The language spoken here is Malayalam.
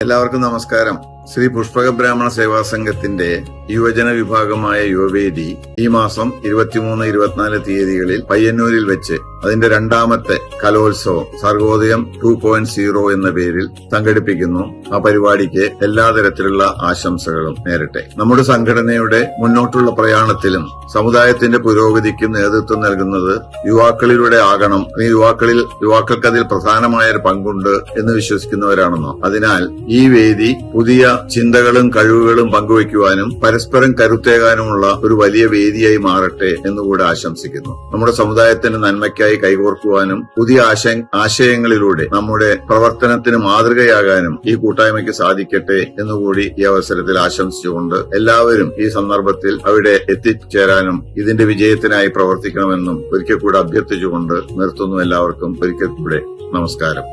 എല്ലാവർക്കും നമസ്കാരം. ശ്രീ പുഷ്പക ബ്രാഹ്മണ സേവാ സംഘത്തിന്റെ യുവജന വിഭാഗമായ യുവവേദി ഈ മാസം 23, 24 തീയതികളിൽ പയ്യന്നൂരിൽ വെച്ച് അതിന്റെ രണ്ടാമത്തെ കലോത്സവം സർഗോദയം 2.0 എന്ന പേരിൽ സംഘടിപ്പിക്കുന്നു. ആ പരിപാടിക്ക് എല്ലാ തരത്തിലുള്ള ആശംസകളും നേരട്ടെ. നമ്മുടെ സംഘടനയുടെ മുന്നോട്ടുള്ള പ്രയാണത്തിലും സമുദായത്തിന്റെ പുരോഗതിക്കും നേതൃത്വം നൽകുന്നത് യുവാക്കളിലൂടെ ആകണം. യുവാക്കൾക്ക് അതിൽ പ്രധാനമായ ഒരു പങ്കുണ്ട് എന്ന് വിശ്വസിക്കുന്നവരാണെന്നോ. അതിനാൽ ഈ വേദി പുതിയ ചിന്തകളും കഴിവുകളും പങ്കുവയ്ക്കുവാനും പരസ്പരം കരുത്തേകാനുമുള്ള ഒരു വലിയ വേദിയായി മാറട്ടെ എന്നുകൂടെ ആശംസിക്കുന്നു. നമ്മുടെ സമുദായത്തിന്റെ നന്മയ്ക്കായി കൈകോർക്കുവാനും പുതിയ ആശയങ്ങളിലൂടെ നമ്മുടെ പ്രവർത്തനത്തിന് മാതൃകയാകാനും ഈ കൂട്ടായ്മയ്ക്ക് സാധിക്കട്ടെ എന്നുകൂടി ഈ അവസരത്തിൽ ആശംസിച്ചുകൊണ്ട് എല്ലാവരും ഈ സന്ദർഭത്തിൽ അവിടെ എത്തിച്ചേരാനും ഇതിന്റെ വിജയത്തിനായി പ്രവർത്തിക്കണമെന്നും ഒരിക്കൽ കൂടെ അഭ്യർത്ഥിച്ചുകൊണ്ട് നിർത്തുന്നു. എല്ലാവർക്കും ഒരിക്കൽ കൂടെ നമസ്കാരം.